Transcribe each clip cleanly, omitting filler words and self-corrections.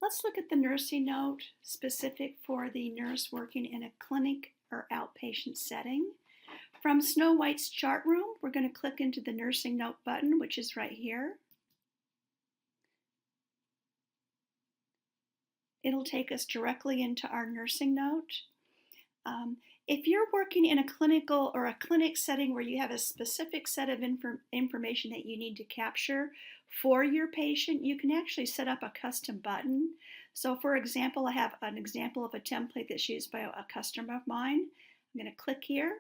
Let's look at the nursing note specific for the nurse working in a clinic or outpatient setting. From Snow White's chart room, we're going to click into the nursing note button, which is right here. It'll take us directly into our nursing note. If you're working in a clinical or a clinic setting where you have a specific set of information that you need to capture for your patient, you can actually set up a custom button. So for example, I have an example of a template that's used by a customer of mine. I'm going to click here.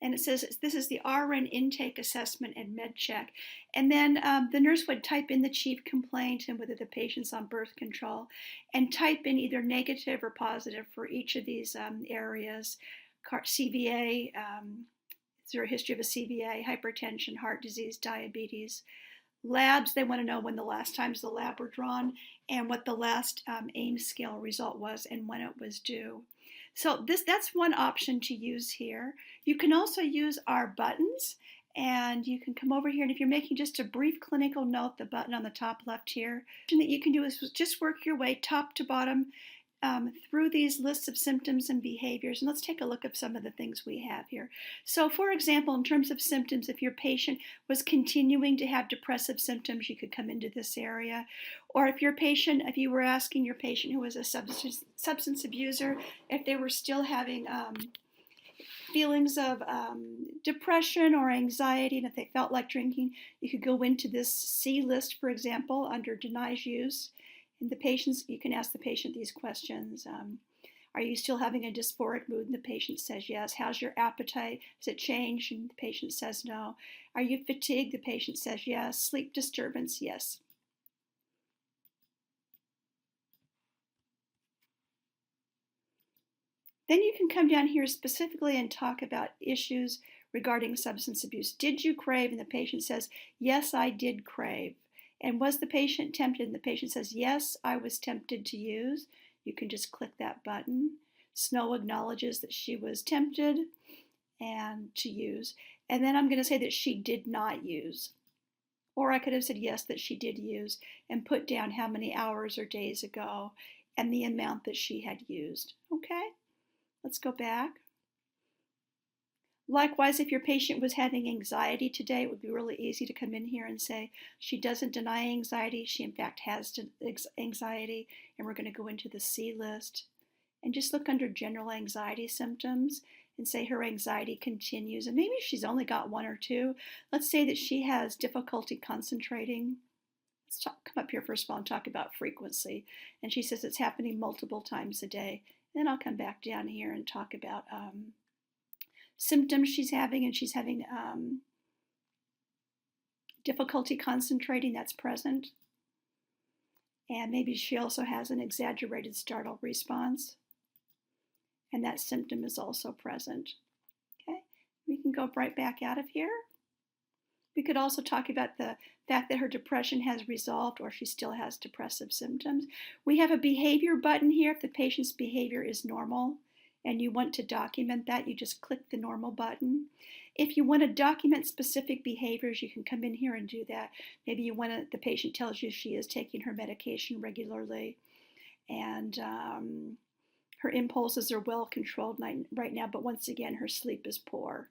And it says this is the RN intake assessment and med check. And then the nurse would type in the chief complaint and whether the patient's on birth control, and type in either negative or positive for each of these areas. CVA, is there a history of a CVA, hypertension, heart disease, diabetes. Labs, they want to know when the last times the lab were drawn and what the last Ames scale result was and when it was due. So that's one option to use here. You can also use our buttons, and you can come over here, and if you're making just a brief clinical note, the button on the top left here, that you can do is just work your way top to bottom through these lists of symptoms and behaviors. And let's take a look at some of the things we have here. So for example, in terms of symptoms, if your patient was continuing to have depressive symptoms, you could come into this area. Or if you were asking your patient who was a substance abuser, if they were still having feelings of depression or anxiety, and if they felt like drinking, you could go into this C list, for example, under denies use. And you can ask the patient these questions. Are you still having a dysphoric mood? And the patient says yes. How's your appetite? Has it changed? And the patient says no. Are you fatigued? The patient says yes. Sleep disturbance? Yes. Then you can come down here specifically and talk about issues regarding substance abuse. Did you crave? And the patient says, yes, I did crave. And was the patient tempted? And the patient says, yes, I was tempted to use. You can just click that button. Snow acknowledges that she was tempted and to use. And then I'm going to say that she did not use. Or I could have said yes, that she did use, and put down how many hours or days ago and the amount that she had used. Okay, let's go back. Likewise, if your patient was having anxiety today, it would be really easy to come in here and say, she doesn't deny anxiety, she in fact has anxiety, and we're going to go into the C list and just look under general anxiety symptoms and say her anxiety continues, and maybe she's only got one or two. Let's say that she has difficulty concentrating. Let's come up here first of all and talk about frequency, and she says it's happening multiple times a day. And then I'll come back down here and talk about symptoms she's having, and she's having difficulty concentrating, that's present. And maybe she also has an exaggerated startle response, and that symptom is also present. Okay, we can go right back out of here. We could also talk about the fact that her depression has resolved or she still has depressive symptoms. We have a behavior button here if the patient's behavior is normal and you want to document that, you just click the normal button. If you want to document specific behaviors, you can come in here and do that. Maybe the patient tells you she is taking her medication regularly and her impulses are well controlled right now, but once again, her sleep is poor.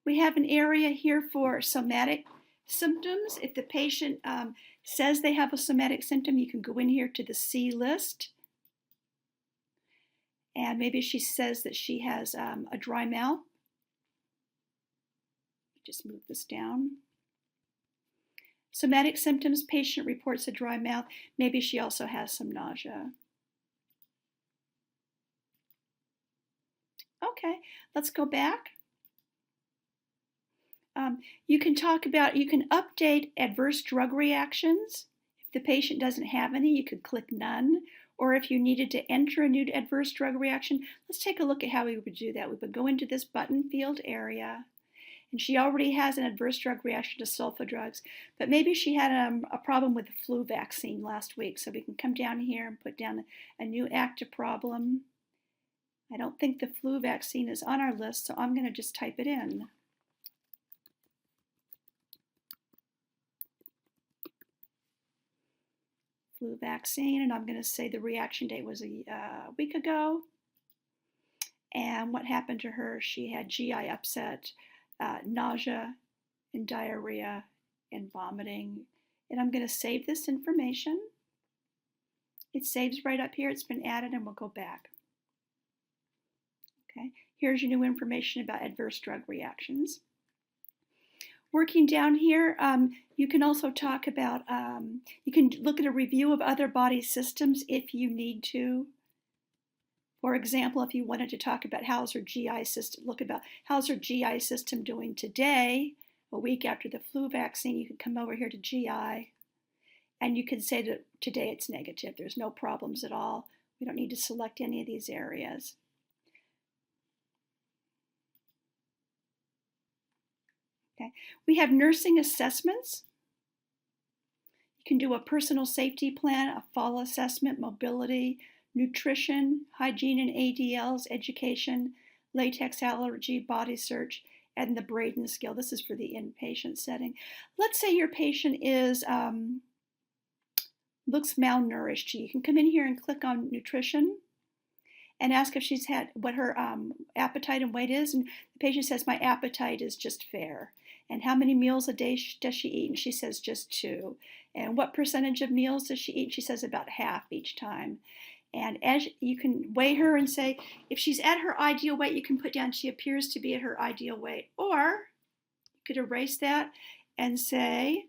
We have an area here for somatic symptoms. If the patient says they have a somatic symptom, you can go in here to the C list. And maybe she says that she has a dry mouth. Just move this down. Somatic symptoms, patient reports a dry mouth. Maybe she also has some nausea. Okay, let's go back. You can update adverse drug reactions. If the patient doesn't have any, you could click none. Or if you needed to enter a new adverse drug reaction, let's take a look at how we would do that. We would go into this button field area, and she already has an adverse drug reaction to sulfa drugs, but maybe she had a problem with the flu vaccine last week. So we can come down here and put down a new active problem. I don't think the flu vaccine is on our list, so I'm going to just type it in. flu vaccine, and I'm going to say the reaction date was a week ago. And what happened to her? She had GI upset, nausea, and diarrhea, and vomiting. And I'm going to save this information. It saves right up here. It's been added, and we'll go back. Okay, here's your new information about adverse drug reactions. Working down here, you can also talk about, you can look at a review of other body systems if you need to. For example, if you wanted to talk about how's her GI system, look about how's her GI system doing today, a week after the flu vaccine, you can come over here to GI, and you can say that today it's negative. There's no problems at all. We don't need to select any of these areas. Okay. We have nursing assessments. You can do a personal safety plan, a fall assessment, mobility, nutrition, hygiene and ADLs, education, latex allergy, body search, and the Braden scale. This is for the inpatient setting. Let's say your patient is looks malnourished. You can come in here and click on nutrition and ask if she's had what her appetite and weight is, and the patient says my appetite is just fair. And how many meals a day does she eat? And she says just 2. And what percentage of meals does she eat? She says about half each time. And as you can weigh her and say, if she's at her ideal weight, you can put down she appears to be at her ideal weight. Or you could erase that and say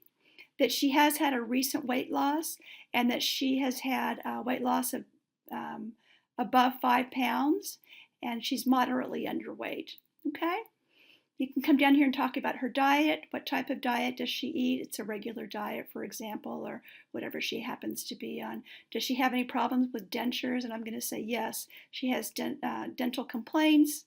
that she has had a recent weight loss and that she has had a weight loss of above 5 pounds and she's moderately underweight. Okay? You can come down here and talk about her diet. What type of diet does she eat? It's a regular diet, for example, or whatever she happens to be on. Does she have any problems with dentures? And I'm going to say yes. She has dental complaints.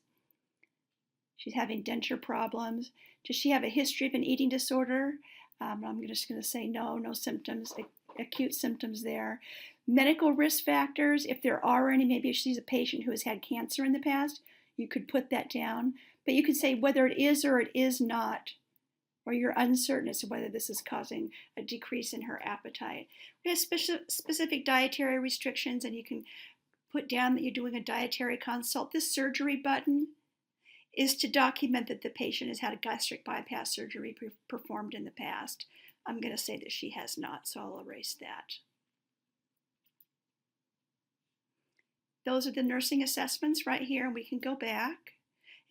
She's having denture problems. Does she have a history of an eating disorder? I'm just going to say no, no symptoms, acute symptoms there. Medical risk factors, if there are any, maybe if she's a patient who has had cancer in the past, you could put that down. But you could say whether it is or it is not, or you're uncertain as to whether this is causing a decrease in her appetite. We have specific dietary restrictions, and you can put down that you're doing a dietary consult. This surgery button is to document that the patient has had a gastric bypass surgery performed in the past. I'm going to say that she has not, so I'll erase that. Those are the nursing assessments right here, and we can go back.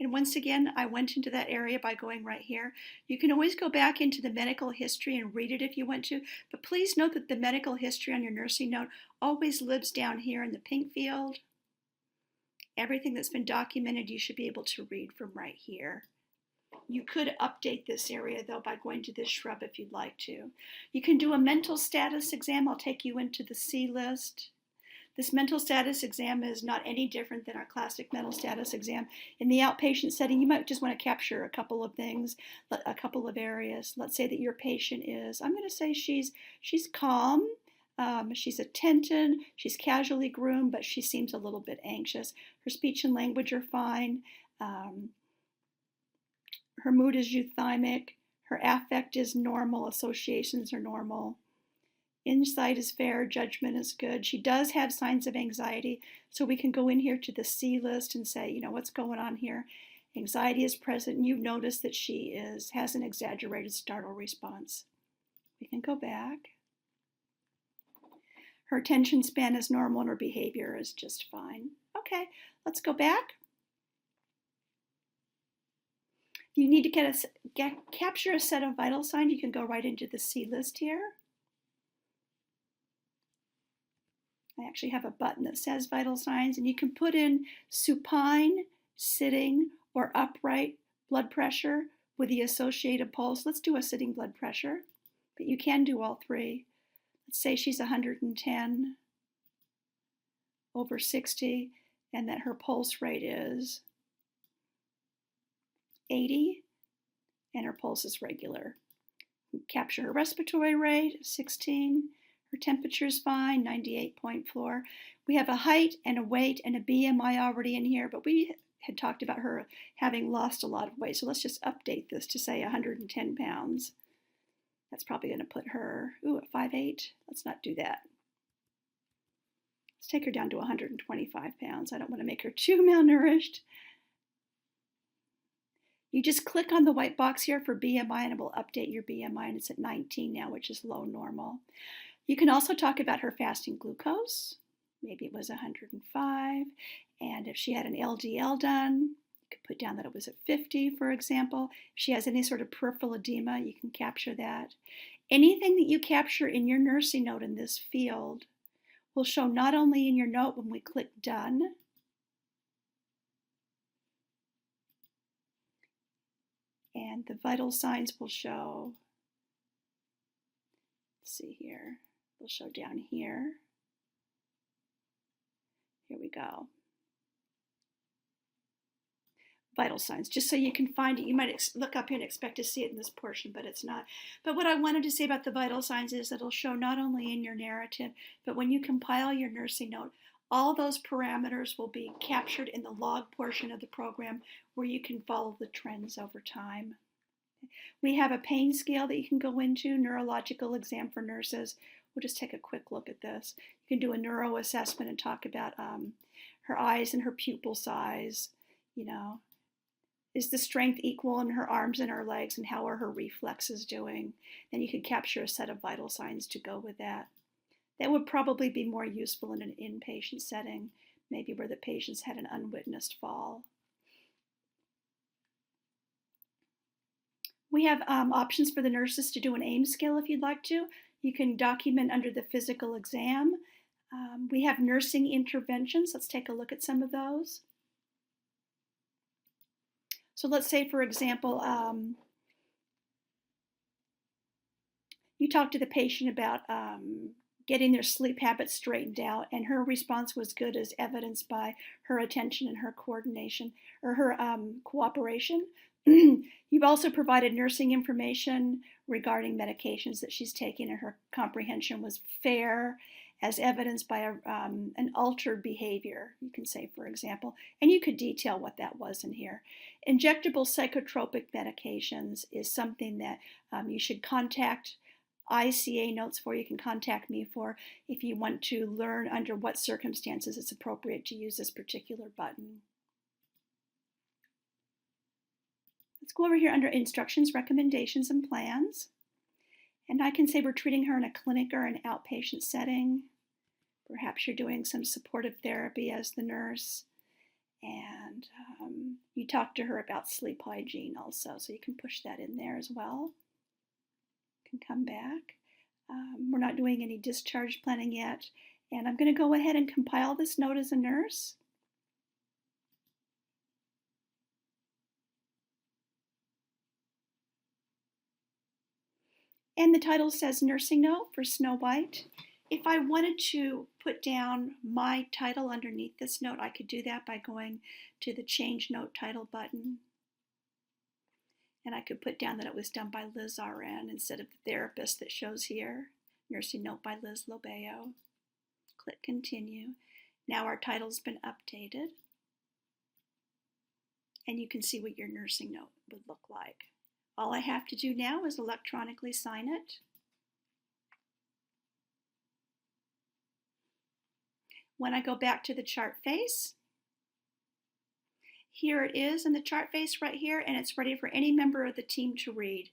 And once again, I went into that area by going right here. You can always go back into the medical history and read it if you want to, but please note that the medical history on your nursing note always lives down here in the pink field. Everything that's been documented, you should be able to read from right here. You could update this area though by going to this shrub if you'd like to. You can do a mental status exam. I'll take you into the C list. This mental status exam is not any different than our classic mental status exam. In the outpatient setting, you might just want to capture a couple of things, a couple of areas. Let's say that your patient is, I'm going to say she's calm, she's attentive, she's casually groomed, but she seems a little bit anxious. Her speech and language are fine. Her mood is euthymic. Her affect is normal. Associations are normal. Insight is fair, judgment is good. She does have signs of anxiety, so we can go in here to the C list and say, you know, what's going on here? Anxiety is present, and you've noticed that she has an exaggerated startle response. We can go back. Her attention span is normal, and her behavior is just fine. Okay, let's go back. If you need to capture a set of vital signs, you can go right into the C list here. I actually have a button that says vital signs, and you can put in supine, sitting, or upright blood pressure with the associated pulse. Let's do a sitting blood pressure, but you can do all three. Let's say she's 110 over 60, and that her pulse rate is 80, and her pulse is regular. Capture her respiratory rate, 16. Her temperature is fine, 98.4. We have a height and a weight and a BMI already in here, but we had talked about her having lost a lot of weight. So let's just update this to say 110 pounds. That's probably going to put her, at 5'8". Let's not do that. Let's take her down to 125 pounds. I don't want to make her too malnourished. You just click on the white box here for BMI and it will update your BMI, and it's at 19 now, which is low normal. You can also talk about her fasting glucose. Maybe it was 105. And if she had an LDL done, you could put down that it was at 50, for example. If she has any sort of peripheral edema, you can capture that. Anything that you capture in your nursing note in this field will show not only in your note when we click done, and the vital signs will show, let's see here, they'll show down here. Here we go. Vital signs, just so you can find it. You might look up here and expect to see it in this portion, but it's not. But what I wanted to say about the vital signs is that it'll show not only in your narrative, but when you compile your nursing note, all those parameters will be captured in the log portion of the program where you can follow the trends over time. We have a pain scale that you can go into, neurological exam for nurses. We'll just take a quick look at this. You can do a neuro assessment and talk about her eyes and her pupil size. You know, is the strength equal in her arms and her legs, and how are her reflexes doing? Then you could capture a set of vital signs to go with that. That would probably be more useful in an inpatient setting, maybe where the patients had an unwitnessed fall. We have options for the nurses to do an AIM scale if you'd like to. You can document under the physical exam. We have nursing interventions. Let's take a look at some of those. So let's say, for example, you talk to the patient about getting their sleep habits straightened out, and her response was good, as evidenced by her attention and her coordination, or her cooperation. You've also provided nursing information regarding medications that she's taking, and her comprehension was fair, as evidenced by an altered behavior, you can say, for example, and you could detail what that was in here. Injectable psychotropic medications is something that you should contact ICANotes for. You can contact me for if you want to learn under what circumstances it's appropriate to use this particular button. Let's go over here under instructions, recommendations, and plans. And I can say we're treating her in a clinic or an outpatient setting. Perhaps you're doing some supportive therapy as the nurse. And you talk to her about sleep hygiene also, so you can push that in there as well. You can come back. We're not doing any discharge planning yet. And I'm going to go ahead and compile this note as a nurse. And the title says Nursing Note for Snow White. If I wanted to put down my title underneath this note, I could do that by going to the Change Note Title button. And I could put down that it was done by Liz RN instead of the therapist that shows here. Nursing Note by Liz Lobeo. Click Continue. Now our title's been updated. And you can see what your nursing note would look like. All I have to do now is electronically sign it. When I go back to the chart face, here it is in the chart face right here, and it's ready for any member of the team to read.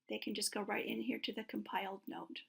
They can just go right in here to the compiled note.